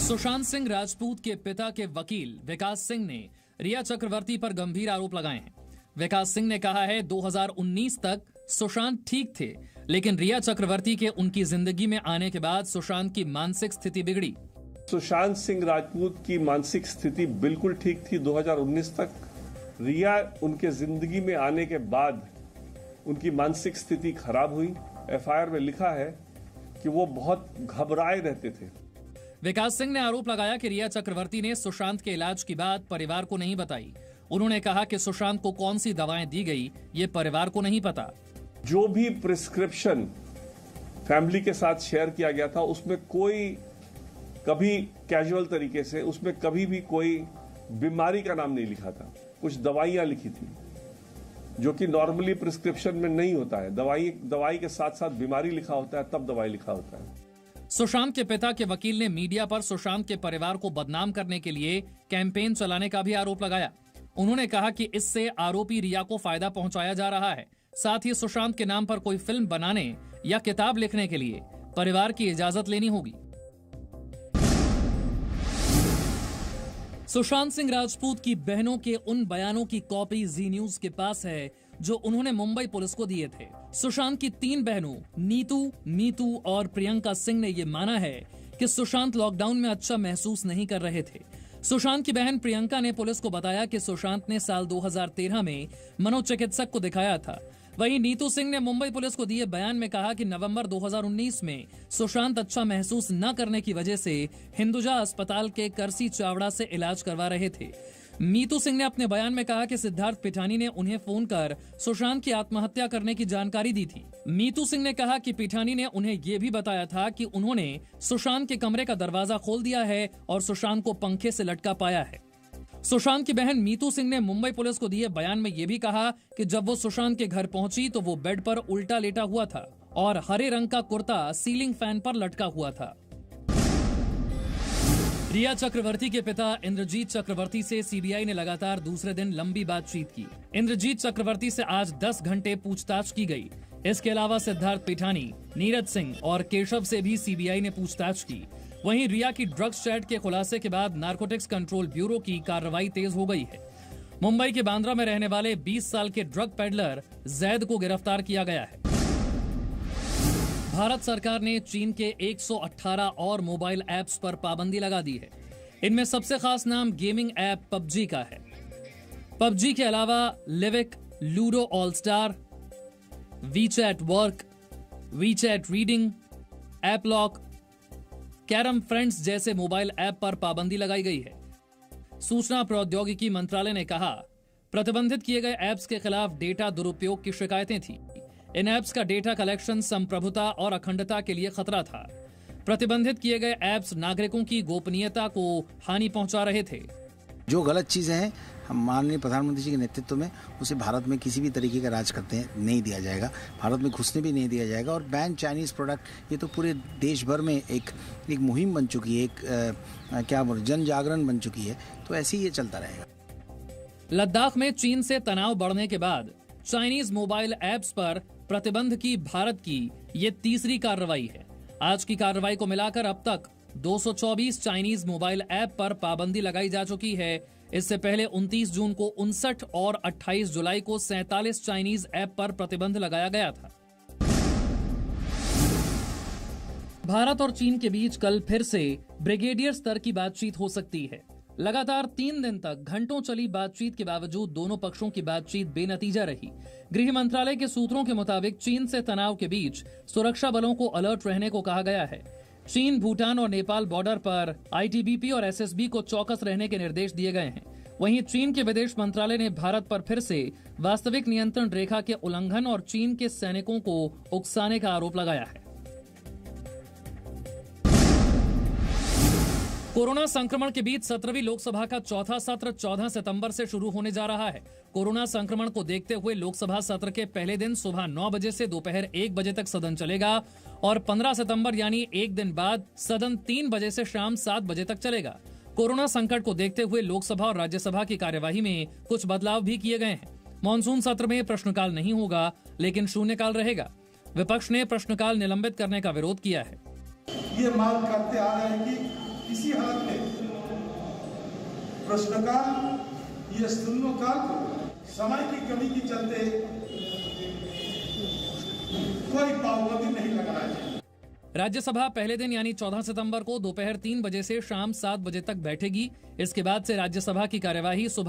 सुशांत सिंह राजपूत के पिता के वकील विकास सिंह ने रिया चक्रवर्ती पर गंभीर आरोप लगाए हैं। विकास सिंह ने कहा है 2019 तक सुशांत ठीक थे, लेकिन रिया चक्रवर्ती के उनकी जिंदगी में आने के बाद सुशांत की मानसिक स्थिति बिगड़ी। सुशांत सिंह राजपूत की मानसिक स्थिति बिल्कुल ठीक थी 2019 तक। रिया उनके जिंदगी में आने के बाद उनकी मानसिक स्थिति खराब हुई। एफआईआर में लिखा है कि वो बहुत घबराए रहते थे। विकास सिंह ने आरोप लगाया कि रिया चक्रवर्ती ने सुशांत के इलाज की बात परिवार को नहीं बताई। उन्होंने कहा कि सुशांत को कौन सी दवाएं दी गई ये परिवार को नहीं पता। जो भी प्रिस्क्रिप्शन फैमिली के साथ शेयर किया गया था उसमें कोई कभी कैजुअल तरीके से उसमें कभी भी कोई बीमारी का नाम नहीं लिखा था। कुछ दवाइयां लिखी थी जो कि नॉर्मली प्रिस्क्रिप्शन में नहीं होता है। दवाई के साथ साथ बीमारी लिखा होता है, तब दवाई लिखा होता है। सुशांत के पिता के वकील ने मीडिया पर सुशांत के परिवार को बदनाम करने के लिए कैंपेन चलाने का भी आरोप लगाया। उन्होंने कहा कि इससे आरोपी रिया को फायदा पहुंचाया जा रहा है। साथ ही सुशांत के नाम पर कोई फिल्म बनाने या किताब लिखने के लिए परिवार की इजाजत लेनी होगी। सुशांत सिंह राजपूत की बहनों के उन बयानों की कॉपी जी न्यूज के पास है जो उन्होंने मुंबई पुलिस को दिए थे। सुशांत की 3 बहनों नीतू, मीतू और प्रियंका सिंह ने यह माना है कि सुशांत लॉकडाउन में अच्छा महसूस नहीं कर रहे थे। सुशांत की बहन प्रियंका ने पुलिस को बताया कि सुशांत ने साल 2013 में मनोचिकित्सक को दिखाया था। वहीं नीतू सिंह ने मुंबई पुलिस को दिए बयान में कहा कि नवंबर 2019 में सुशांत अच्छा महसूस न करने की वजह से हिंदुजा अस्पताल के करसी चावड़ा से इलाज करवा रहे थे। मीतू सिंह ने अपने बयान में कहा कि सिद्धार्थ पिठानी ने उन्हें फोन कर सुशांत की आत्महत्या करने की जानकारी दी थी। मीतू सिंह ने कहा कि पिठानी ने उन्हें यह भी बताया था कि उन्होंने सुशांत के कमरे का दरवाजा खोल दिया है और सुशांत को पंखे से लटका पाया है। सुशांत की बहन मीतू सिंह ने मुंबई पुलिस को दिए बयान में यह भी कहा कि जब वो सुशांत के घर पहुंची तो वो बेड पर उल्टा लेटा हुआ था और हरे रंग का कुर्ता सीलिंग फैन पर लटका हुआ था। रिया चक्रवर्ती के पिता इंद्रजीत चक्रवर्ती से सीबीआई ने लगातार दूसरे दिन लंबी बातचीत की। इंद्रजीत चक्रवर्ती से आज 10 घंटे पूछताछ की गई। इसके अलावा सिद्धार्थ पिठानी, नीरज सिंह और केशव से भी सीबीआई ने पूछताछ की। वहीं रिया की ड्रग्स चैट के खुलासे के बाद नारकोटिक्स कंट्रोल ब्यूरो की कार्रवाई तेज हो गई है। मुंबई के बांद्रा में रहने वाले 20 साल के ड्रग पेडलर जैद को गिरफ्तार किया गया है। भारत सरकार ने चीन के 118 और मोबाइल ऐप्स पर पाबंदी लगा दी है। इनमें सबसे खास नाम गेमिंग ऐप पबजी का है। पबजी के अलावा Livik, Ludo all star, WeChat work, WeChat reading, app lock, carrom friends जैसे मोबाइल ऐप पर पाबंदी लगाई गई है। सूचना प्रौद्योगिकी मंत्रालय ने कहा, प्रतिबंधित किए गए ऐप्स के खिलाफ डेटा दुरुपयोग की शिकायतें थी। इन ऐप्स का डेटा कलेक्शन संप्रभुता और अखंडता के लिए खतरा था। प्रतिबंधित किए गए ऐप्स नागरिकों की गोपनीयता को हानि पहुंचा रहे थे। जो गलत चीजें हैं, हम माननीय प्रधानमंत्री जी के नेतृत्व में उसे भारत में किसी भी तरीके का राज करते हैं नहीं दिया जाएगा, भारत में घुसने भी नहीं दिया जाएगा। और बैन चाइनीज प्रोडक्ट, ये तो पूरे देश भर में एक मुहिम बन चुकी है, एक जन जागरण बन चुकी है। तो ऐसे ही ये चलता रहेगा। लद्दाख में चीन से तनाव बढ़ने के बाद चाइनीज मोबाइल ऐप्स पर प्रतिबंध की भारत की ये तीसरी कार्रवाई है। आज की कार्रवाई को मिलाकर अब तक 224 चाइनीज मोबाइल ऐप पर पाबंदी लगाई जा चुकी है। इससे पहले 29 जून को 59 और 28 जुलाई को 47 चाइनीज ऐप पर प्रतिबंध लगाया गया था। भारत और चीन के बीच कल फिर से ब्रिगेडियर स्तर की बातचीत हो सकती है। लगातार 3 दिन तक घंटों चली बातचीत के बावजूद दोनों पक्षों की बातचीत बेनतीजा रही। गृह मंत्रालय के सूत्रों के मुताबिक चीन से तनाव के बीच सुरक्षा बलों को अलर्ट रहने को कहा गया है। चीन, भूटान और नेपाल बॉर्डर पर आईटीबीपी और एसएसबी को चौकस रहने के निर्देश दिए गए हैं। वहीं चीन के विदेश मंत्रालय ने भारत पर फिर से वास्तविक नियंत्रण रेखा के उल्लंघन और चीन के सैनिकों को उकसाने का आरोप लगाया है। कोरोना संक्रमण के बीच 17वीं लोकसभा का चौथा सत्र 14 सितंबर से शुरू होने जा रहा है। कोरोना संक्रमण को देखते हुए लोकसभा सत्र के पहले दिन सुबह 9 बजे से दोपहर 1 बजे तक सदन चलेगा और 15 सितंबर यानी एक दिन बाद सदन 3 बजे से शाम 7 बजे तक चलेगा। कोरोना संकट को देखते हुए लोकसभा और राज्यसभा की कार्यवाही में कुछ बदलाव भी किए गए हैं। मॉनसून सत्र में प्रश्नकाल नहीं होगा, लेकिन शून्यकाल रहेगा। विपक्ष ने प्रश्नकाल निलंबित करने का विरोध किया है। ये मांग करते आ रहे हैं कि इसी हालत में प्रश्नकाल ये शून्यकाल को समय की कमी के चलते कोई पाबंदी नहीं लगाना चाहिए। राज्यसभा पहले दिन यानी 14 सितंबर को दोपहर 3 बजे से शाम 7 बजे तक बैठेगी। इसके बाद से राज्यसभा की कार्यवाही सुबह